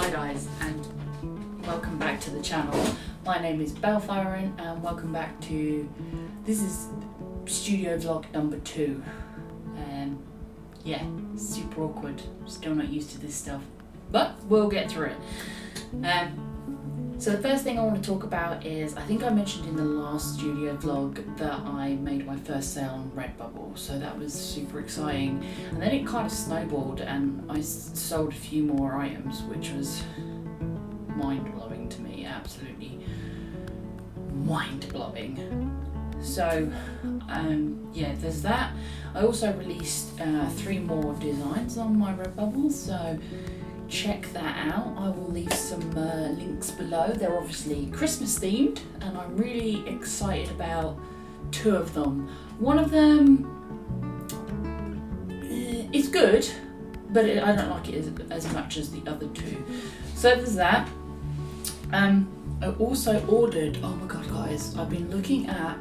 Hi guys, and welcome back to the channel. My name is Balefyren and welcome back to, this is studio vlog number 2. Yeah, super awkward, still not used to this stuff, but we'll get through it. So the first thing I want to talk about is, I think I mentioned in the last studio vlog that I made my first sale on Redbubble, so that was super exciting. And then it kind of snowballed and I sold a few more items, which was mind-blowing to me, absolutely mind-blowing. So yeah, there's that. I also released 3 more designs on my Redbubble, so check that out. I will leave some links below. They're obviously Christmas themed and I'm really excited about 2 of them. One of them is good, but I don't like it as much as the other 2. So there's that. I also ordered, oh my god guys, I've been looking at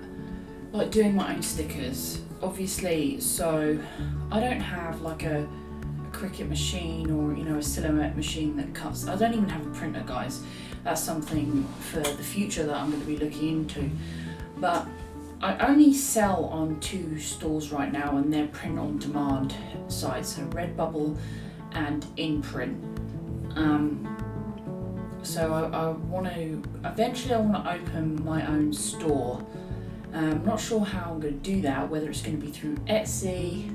like doing my own stickers, obviously, so I don't have like a Cricut machine or, you know, a Silhouette machine that cuts. I don't even have a printer, guys. That's something for the future that I'm going to be looking into. But I only sell on 2 stores right now, and they're print on demand sites, so Redbubble and InPrint. So I want to, eventually I want to open my own store. I'm not sure how I'm going to do that, whether it's going to be through Etsy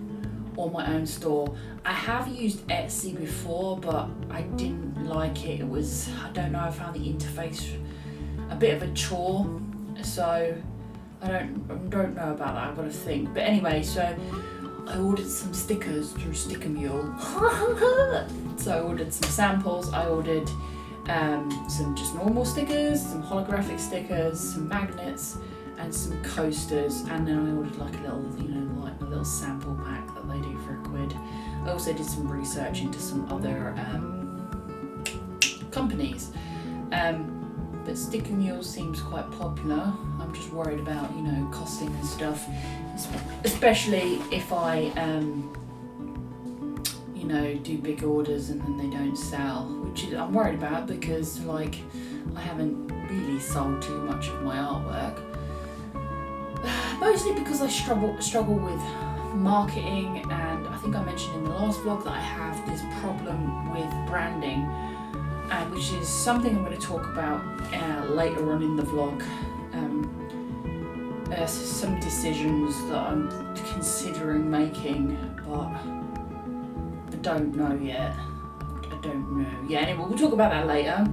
or my own store. I have used Etsy before, but I didn't like it. It was, I don't know, I found the interface a bit of a chore, so I don't know about that. I've got to think. But anyway, so I ordered some stickers through Sticker Mule. So I ordered some samples. I ordered some just normal stickers, some holographic stickers, some magnets, and some coasters, and then I ordered like a little, you know, like a little sample pack that they do for £1. I also did some research into some other companies, but Sticker Mule seems quite popular. I'm just worried about, you know, costing and stuff, especially if I, you know, do big orders and then they don't sell, which is, I'm worried about, because like I haven't really sold too much of my artwork. Mostly because I struggle with marketing, and I think I mentioned in the last vlog that I have this problem with branding, which is something I'm going to talk about later on in the vlog. Some decisions that I'm considering making, but I don't know yet. Yeah, anyway, we'll talk about that later.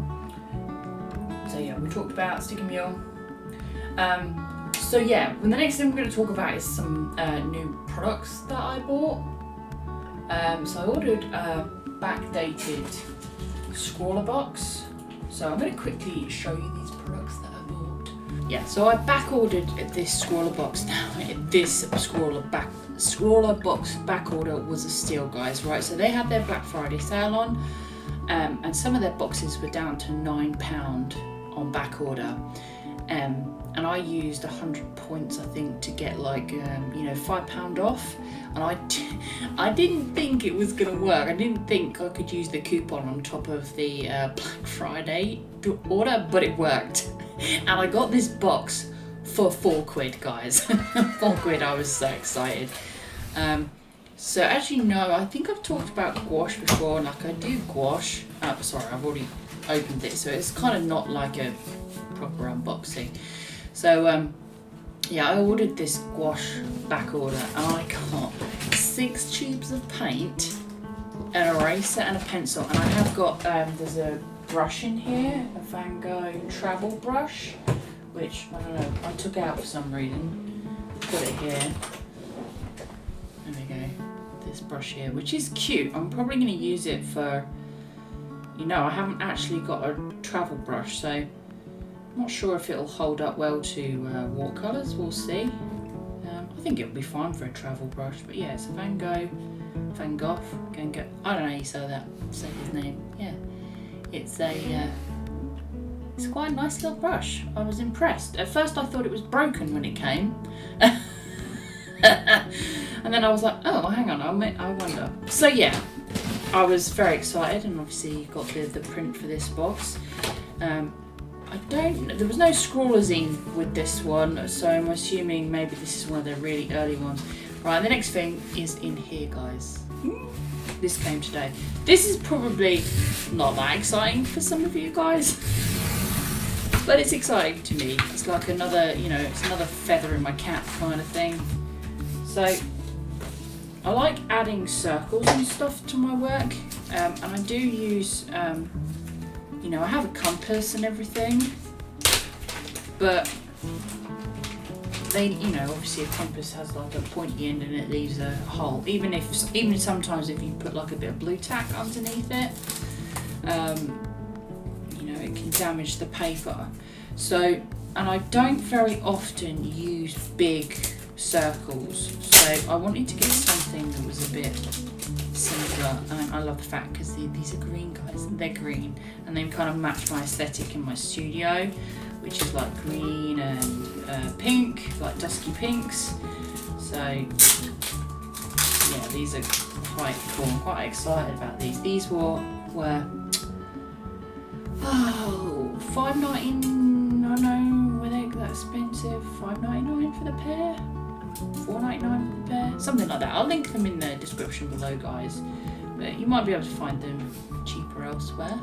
So yeah, we talked about Sticker Mule. So yeah, the next thing we're going to talk about is some new products that I bought. So I ordered a backdated Scrawler Box. So I'm going to quickly show you these products that I bought. Yeah, so I back ordered this Scrawler Box now. This Scrawler Box back order was a steal, guys, right? So they had their Black Friday sale on, and some of their boxes were down to £9 on back order. And I used 100 points, I think, to get like, you know, £5 off. And I didn't think it was going to work. I didn't think I could use the coupon on top of the Black Friday order, but it worked. And I got this box for £4, guys. £4, I was so excited. So as you know, I think I've talked about gouache before. Like, I do gouache. Sorry, I've already opened it, so it's kind of not like a proper unboxing. So yeah, I ordered this gouache back order, and I got 6 tubes of paint, an eraser and a pencil, and I have got there's a brush in here, a Van Gogh travel brush, which I don't know, I took out for some reason. Put it here. There we go. This brush here, which is cute. I'm probably going to use it for, you know, I haven't actually got a travel brush, so I'm not sure if it'll hold up well to watercolours. We'll see. I think it'll be fine for a travel brush, but yeah, it's a Van Gogh. I don't know how you say his name. Yeah, it's quite a nice little brush. I was impressed. At first I thought it was broken when it came. And then I was like, oh, hang on, I wonder. So yeah, I was very excited, and obviously got the print for this box. There was no scrawlers in with this one, so I'm assuming maybe this is one of the really early ones. Right, the next thing is in here, guys. This came today. This is probably not that exciting for some of you guys, but it's exciting to me. It's like another, it's another feather in my cap kind of thing. So I like adding circles and stuff to my work, and I do use, I have a compass and everything, but they, obviously a compass has like a pointy end and it leaves a hole. Even sometimes if you put like a bit of blue tack underneath it, it can damage the paper. So, and I don't very often use big circles, so I wanted to get something that was a bit simpler. And I love the fact because these are green, guys. They're green, and they kind of match my aesthetic in my studio, which is like green and pink, like dusky pinks. So yeah, these are quite cool. I'm quite excited about these. These were $5.99. I know, were they that expensive? $5.99 for the pair? $4.99 for the pair? Something like that. I'll link them in the description below, guys. But you might be able to find them cheaper elsewhere.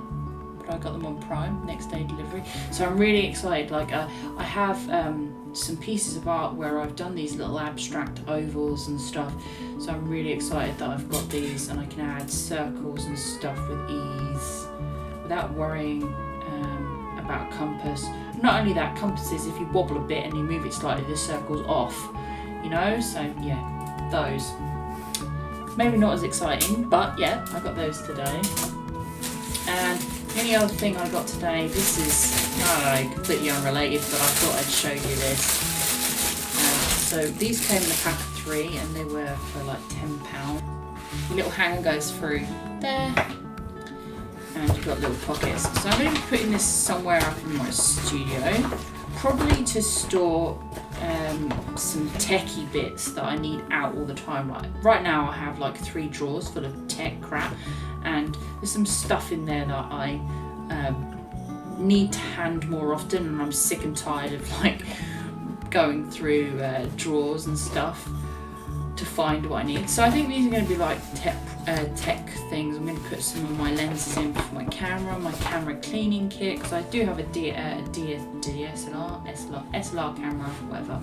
But I got them on Prime, next day delivery. So I'm really excited. Like I have some pieces of art where I've done these little abstract ovals and stuff. So I'm really excited that I've got these and I can add circles and stuff with ease without worrying about a compass. Not only that, compasses, if you wobble a bit and you move it slightly, the circle's off, so yeah, those. Maybe not as exciting, but yeah, I got those today. And the only other thing I got today, this is completely unrelated, but I thought I'd show you this. So these came in a pack of 3 and they were for like £10. The little hanger goes through there, and you've got little pockets. So I'm going to be putting this somewhere up in my studio, probably to store some techie bits that I need out all the time. Like right now I have like 3 drawers full of tech crap, and there's some stuff in there that I need to hand more often, and I'm sick and tired of like going through drawers and stuff to find what I need. So I think these are going to be like tech things. I'm going to put some of my lenses in for my camera cleaning kit, because I do have a SLR camera, whatever.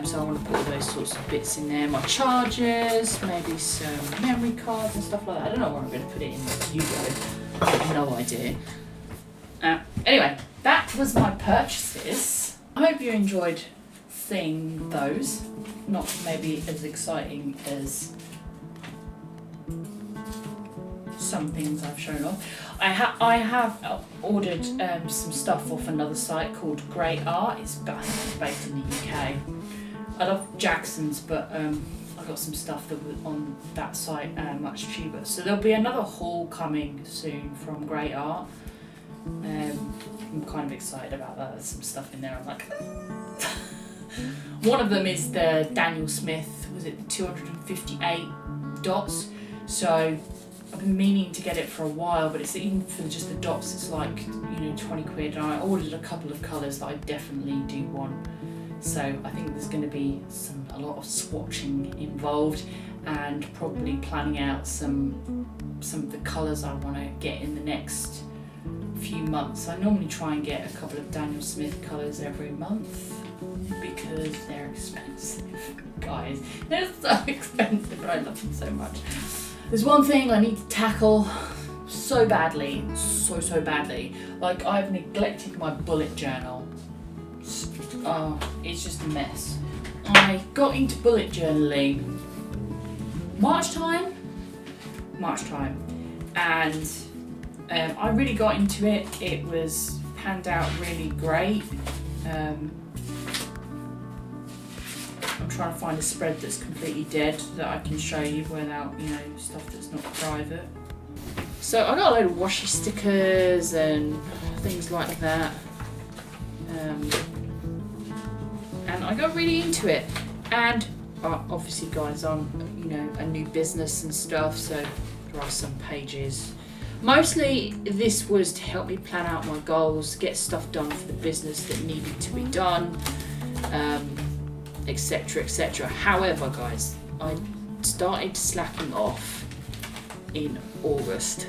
So I want to put all those sorts of bits in there. My chargers, maybe some memory cards and stuff like that. I don't know where I'm going to put it in the studio. I have no idea. Anyway, that was my purchases. I hope you enjoyed seeing those. Not maybe as exciting as some things I've shown off. I have ordered some stuff off another site called Great Art. It's based in the UK. I love Jackson's, but I got some stuff that was on that site much cheaper. So there'll be another haul coming soon from Great Art. I'm kind of excited about that. There's some stuff in there. I'm like, one of them is the Daniel Smith, was it 258 dots? So I've been meaning to get it for a while, but it's even for just the dots, it's like 20 quid. And I ordered a couple of colours that I definitely do want. So I think there's going to be a lot of swatching involved, and probably planning out some of the colours I want to get in the next few months. I normally try and get a couple of Daniel Smith colours every month because they're expensive, guys. They're so expensive, but I love them so much. There's one thing I need to tackle so badly, so badly. Like, I've neglected my bullet journal. Oh, it's just a mess. I got into bullet journaling March time, and I really got into it. It was panned out really great. I'm trying to find a spread that's completely dead that I can show you without, stuff that's not private. So I got a load of washi stickers and things like that. And I got really into it. And obviously, guys, I'm, a new business and stuff, so write some pages. Mostly this was to help me plan out my goals, get stuff done for the business that needed to be done, etc, etc. However, guys, I started slacking off in August.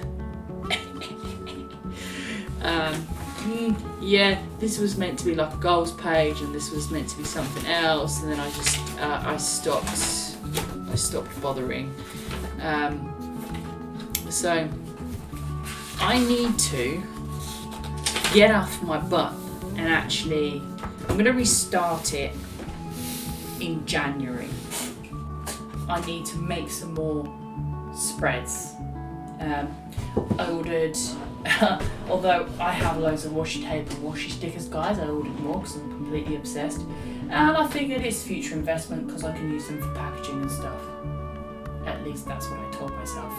Yeah, this was meant to be like a goals page, and this was meant to be something else, and then I just I stopped bothering. So I need to get off my butt and actually, I'm going to restart it in January. I need to make some more spreads. I ordered, although I have loads of washi tape and washi stickers, guys, I ordered more because I'm completely obsessed. And I figured it's future investment because I can use them for packaging and stuff. At least that's what I told myself.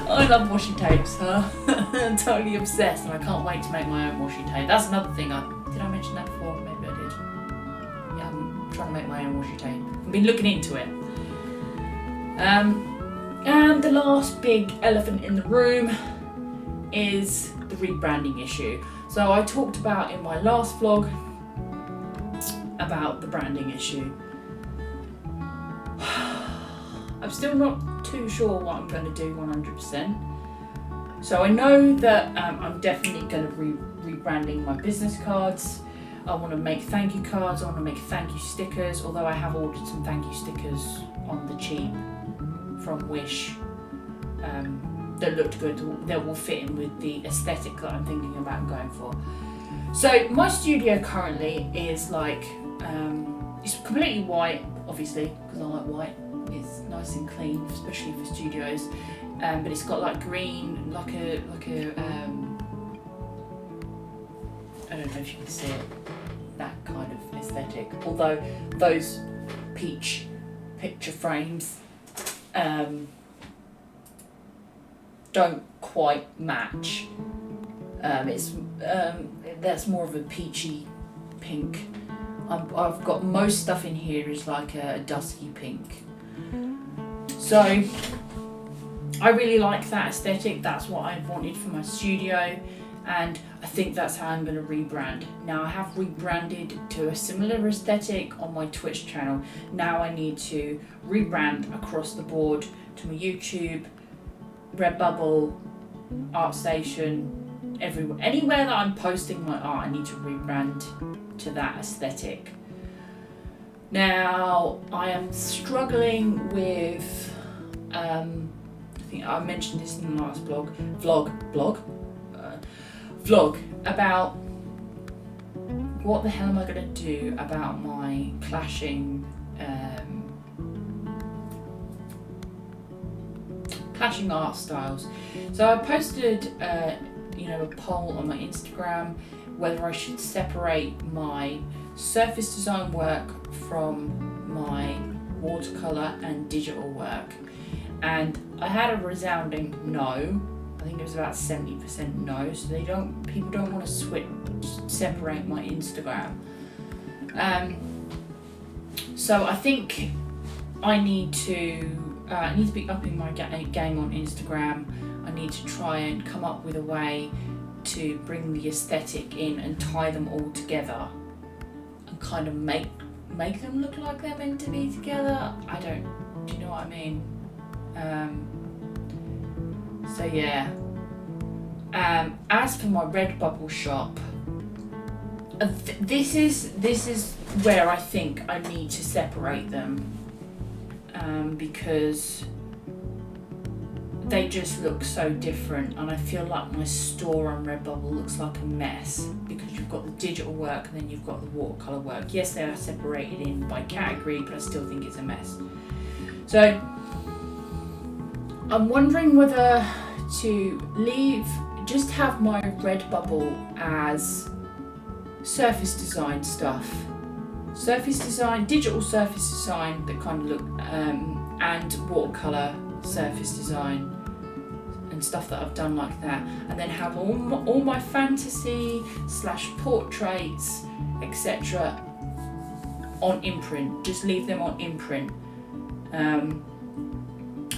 I love washi tapes, huh? I'm totally obsessed, and I can't wait to make my own washi tape. That's another thing. Did I mention that before? Maybe I did. Yeah, I'm trying to make my own washi tape. I've been looking into it. And the last big elephant in the room is the rebranding issue. So I talked about in my last vlog about the branding issue. I'm still not too sure what I'm going to do 100%. So I know that I'm definitely going to rebranding my business cards. I want to make thank you cards, I want to make thank you stickers, although I have ordered some thank you stickers on the cheap from Wish that looked good, that will fit in with the aesthetic that I'm thinking about going for. So my studio currently is like, it's completely white, obviously, because I like white. It's nice and clean, especially for studios. But it's got like green, like a I don't know if you can see it, that kind of aesthetic. Although those peach picture frames don't quite match. That's more of a peachy pink. I've got most stuff in here is like a dusky pink. So I really like that aesthetic. That's what I wanted for my studio, and I think that's how I'm going to rebrand. Now I have rebranded to a similar aesthetic on my Twitch channel. Now I need to rebrand across the board to my YouTube, Redbubble, ArtStation, everywhere. Anywhere that I'm posting my art, I need to rebrand to that aesthetic. Now I am struggling with, I think I mentioned this in the last vlog about what the hell am I going to do about my clashing art styles. So I posted a poll on my Instagram whether I should separate my surface design work from my watercolour and digital work, and I had a resounding no. I think it was about 70% no, so people don't want to separate my Instagram. So I think I need to be upping my game on Instagram. I need to try and come up with a way to bring the aesthetic in and tie them all together and kind of make them look like they're meant to be together. Do you know what I mean? So yeah. As for my Redbubble shop, this is where I think I need to separate them, because they just look so different, and I feel like my store on Redbubble looks like a mess because you've got the digital work and then you've got the watercolour work. Yes, they are separated in by category, but I still think it's a mess. So I'm wondering whether to just have my Redbubble as surface design stuff. Surface design, digital surface design that kind of look, and watercolour surface design and stuff that I've done like that, and then have all my fantasy / portraits, etc. on imprint. Just leave them on imprint.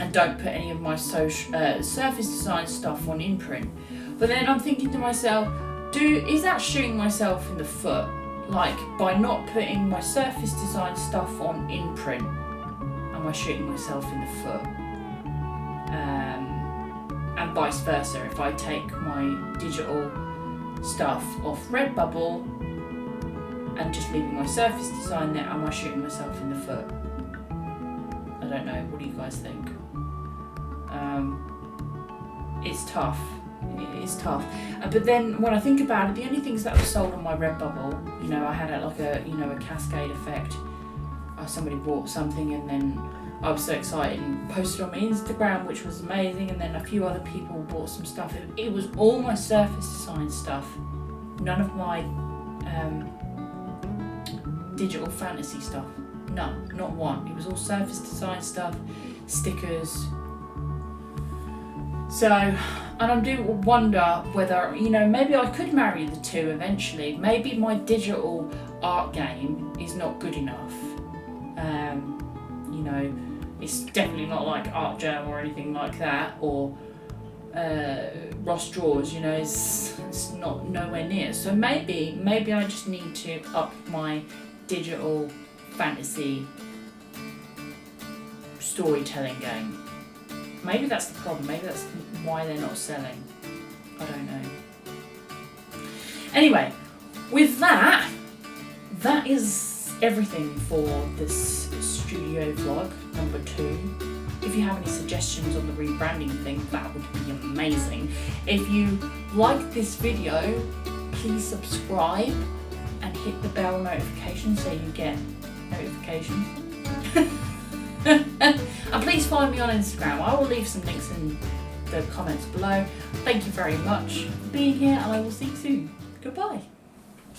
and don't put any of my surface design stuff on imprint. But then I'm thinking to myself, is that shooting myself in the foot? Like, by not putting my surface design stuff on imprint, am I shooting myself in the foot? And vice versa, if I take my digital stuff off Redbubble and just leaving my surface design there, am I shooting myself in the foot? I don't know, what do you guys think? It's tough. It's tough. But then when I think about it, the only things that were sold on my Redbubble, you know, I had like a cascade effect. Somebody bought something and then I was so excited and posted on my Instagram, which was amazing, and then a few other people bought some stuff. It was all my surface design stuff, none of my digital fantasy stuff. None, not one. It was all surface design stuff, stickers. So, and I do wonder whether, you know, maybe I could marry the two eventually. Maybe my digital art game is not good enough. You know, it's definitely not like Art Journal or anything like that, or Ross Draws, you know, it's not nowhere near. So maybe I just need to up my digital fantasy storytelling game. Maybe that's the problem. Maybe that's why they're not selling. I don't know. Anyway, with that is everything for this studio vlog number 2. If you have any suggestions on the rebranding thing, that would be amazing. If you like this video, please subscribe and hit the bell notification so you get notifications. And please follow me on Instagram. I will leave some links in the comments below. Thank you very much for being here, and I will see you soon. Goodbye.